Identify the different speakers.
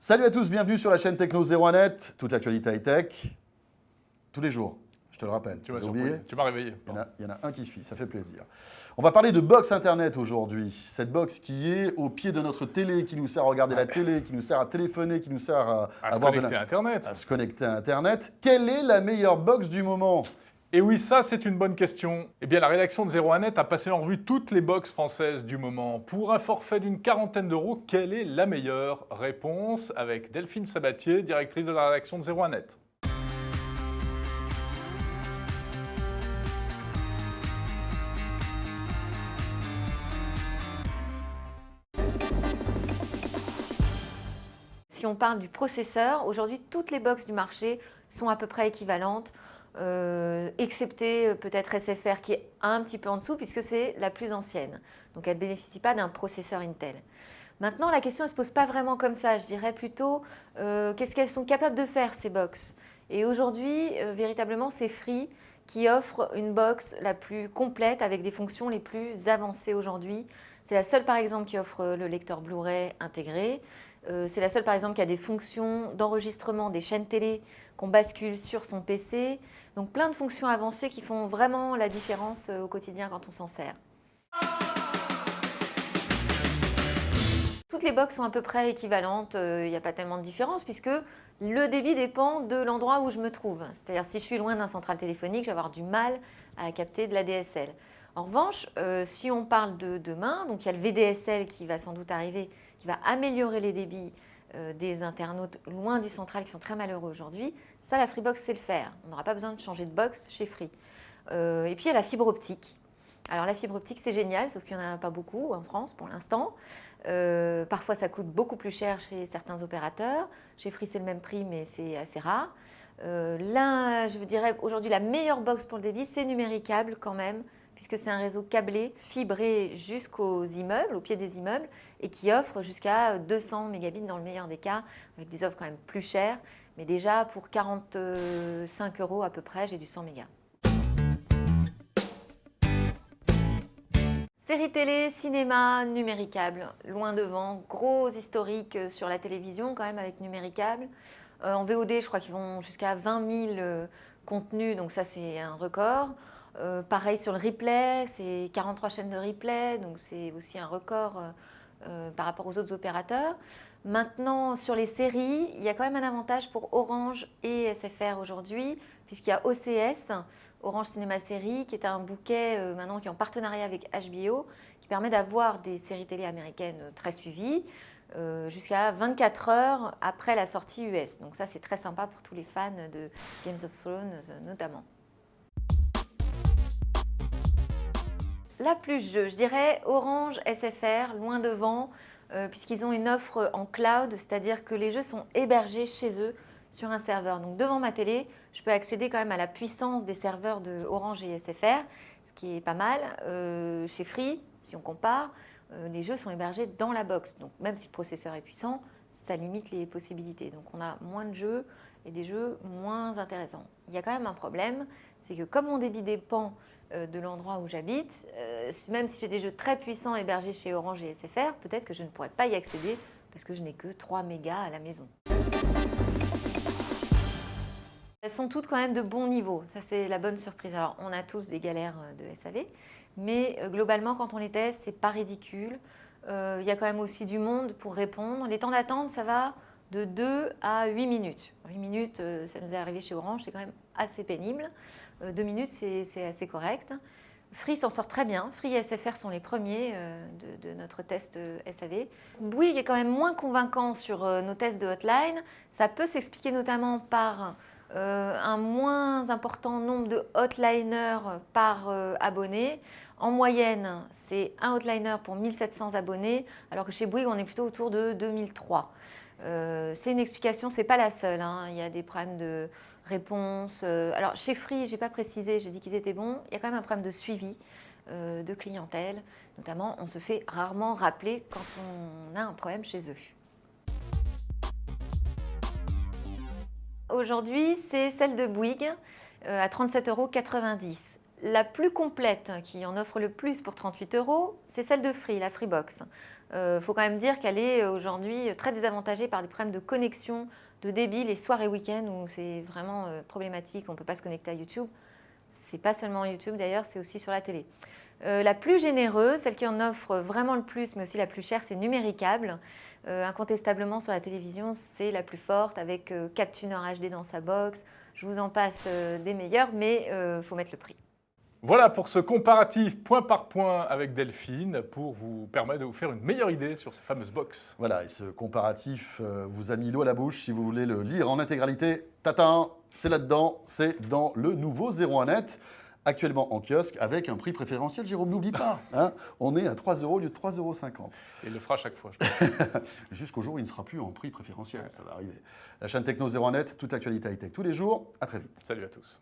Speaker 1: Salut à tous, bienvenue sur la chaîne Techno 01net, toute l'actualité high-tech, tous les jours, je te le rappelle.
Speaker 2: Tu m'as
Speaker 1: oublié
Speaker 2: surpris, tu m'as réveillé.
Speaker 1: Il y en a un qui suit, ça fait plaisir. On va parler de box internet aujourd'hui, cette box qui est au pied de notre télé, qui nous sert à regarder la télé, qui nous sert à téléphoner, qui nous sert
Speaker 2: À se connecter à Internet.
Speaker 1: à se connecter à Internet. Quelle est la meilleure box du moment ?
Speaker 2: Et oui, ça c'est une bonne question. Eh bien la rédaction de 01net a passé en revue toutes les box françaises du moment. Pour un forfait d'une quarantaine d'euros, quelle est la meilleure réponse avec Delphine Sabatier, directrice de la rédaction de 01net.
Speaker 3: Si on parle du processeur, aujourd'hui, toutes les box du marché sont à peu près équivalentes, excepté peut-être SFR qui est un petit peu en dessous puisque c'est la plus ancienne. Donc elle ne bénéficie pas d'un processeur Intel. Maintenant, la question ne se pose pas vraiment comme ça. Je dirais plutôt qu'est-ce qu'elles sont capables de faire ces box. Et aujourd'hui, véritablement, c'est Free qui offre une box la plus complète avec des fonctions les plus avancées aujourd'hui. C'est la seule, par exemple, qui offre le lecteur Blu-ray intégré. C'est la seule, par exemple, qui a des fonctions d'enregistrement des chaînes télé qu'on bascule sur son PC. Donc, plein de fonctions avancées qui font vraiment la différence au quotidien quand on s'en sert. Toutes les box sont à peu près équivalentes. Il n'y a pas tellement de différence puisque le débit dépend de l'endroit où je me trouve. C'est-à-dire, si je suis loin d'un central téléphonique, je vais avoir du mal à capter de la DSL. En revanche, si on parle de demain, donc il y a le VDSL qui va sans doute arriver, qui va améliorer les débits des internautes loin du central qui sont très malheureux aujourd'hui. Ça, la Freebox sait le faire. On n'aura pas besoin de changer de box chez Free. Et puis, il y a la fibre optique. Alors, la fibre optique, c'est génial, sauf qu'il n'y en a pas beaucoup en France pour l'instant. Parfois, ça coûte beaucoup plus cher chez certains opérateurs. Chez Free, c'est le même prix, mais c'est assez rare. Là, je vous dirais, aujourd'hui, la meilleure box pour le débit, c'est Numéricable quand même, puisque c'est un réseau câblé, fibré jusqu'aux immeubles, au pied des immeubles, et qui offre jusqu'à 200 mégabits dans le meilleur des cas, avec des offres quand même plus chères. Mais déjà, pour 45 € à peu près, j'ai du 100 mégas. Séries télé, cinéma, Numéricable, loin devant, gros historique sur la télévision quand même avec Numéricable. En VOD, je crois qu'ils vont jusqu'à 20 000 contenus, donc ça c'est un record. Pareil sur le replay, c'est 43 chaînes de replay, donc c'est aussi un record par rapport aux autres opérateurs. Maintenant, sur les séries, il y a quand même un avantage pour Orange et SFR aujourd'hui, puisqu'il y a OCS, Orange Cinéma Série, qui est un bouquet maintenant qui est en partenariat avec HBO, qui permet d'avoir des séries télé américaines très suivies jusqu'à 24 heures après la sortie US. Donc ça, c'est très sympa pour tous les fans de Games of Thrones notamment. La plus je dirais Orange, SFR, loin devant, puisqu'ils ont une offre en cloud, c'est-à-dire que les jeux sont hébergés chez eux sur un serveur. Donc devant ma télé, je peux accéder quand même à la puissance des serveurs de Orange et SFR, ce qui est pas mal. Chez Free, si on compare, les jeux sont hébergés dans la box. Donc même si le processeur est puissant, ça limite les possibilités. Donc on a moins de jeux et des jeux moins intéressants. Il y a quand même un problème, c'est que comme mon débit dépend de l'endroit où j'habite, même si j'ai des jeux très puissants hébergés chez Orange et SFR, peut-être que je ne pourrais pas y accéder parce que je n'ai que 3 mégas à la maison. Elles sont toutes quand même de bon niveau, ça c'est la bonne surprise. Alors on a tous des galères de SAV, mais globalement quand on les teste, c'est pas ridicule. Il y a quand même aussi du monde pour répondre. Les temps d'attente, ça va de 2 à 8 minutes. 8 minutes, ça nous est arrivé chez Orange, c'est quand même assez pénible. 2 minutes, c'est assez correct. Free s'en sort très bien. Free et SFR sont les premiers de notre test SAV. Bouygues est quand même moins convaincant sur nos tests de hotline. Ça peut s'expliquer notamment par un moins important nombre de hotliners par abonné. En moyenne, c'est un hotliner pour 1700 abonnés, alors que chez Bouygues, on est plutôt autour de 2003. C'est une explication, ce n'est pas la seule. Il y a des problèmes de réponse. Alors chez Free, je n'ai pas précisé, j'ai dit qu'ils étaient bons. Il y a quand même un problème de suivi de clientèle. Notamment, on se fait rarement rappeler quand on a un problème chez eux. Aujourd'hui, c'est celle de Bouygues à 37,90 €. La plus complète, qui en offre le plus pour 38 €, c'est celle de Free, la Freebox. faut quand même dire qu'elle est aujourd'hui très désavantagée par des problèmes de connexion, de débit, les soirs et week-ends où c'est vraiment problématique, on ne peut pas se connecter à YouTube. C'est pas seulement YouTube d'ailleurs, c'est aussi sur la télé. La plus généreuse, celle qui en offre vraiment le plus, mais aussi la plus chère, c'est Numéricable. Incontestablement sur la télévision, c'est la plus forte avec 4 tuners HD dans sa box. Je vous en passe des meilleurs, mais il faut mettre le prix.
Speaker 2: Voilà pour ce comparatif point par point avec Delphine pour vous permettre de vous faire une meilleure idée sur ces fameuses box.
Speaker 1: Voilà, et ce comparatif vous a mis l'eau à la bouche. Si vous voulez le lire en intégralité, tatin, c'est là-dedans, c'est dans le nouveau 01net, actuellement en kiosque avec un prix préférentiel. Jérôme, n'oublie pas, hein, on est à 3 € au lieu de 3,50 €.
Speaker 2: Et il le fera chaque fois, je pense.
Speaker 1: Jusqu'au jour où il ne sera plus en prix préférentiel, ça va arriver. La chaîne Techno 01net, toute l'actualité high-tech tous les jours. À très vite.
Speaker 2: Salut à tous.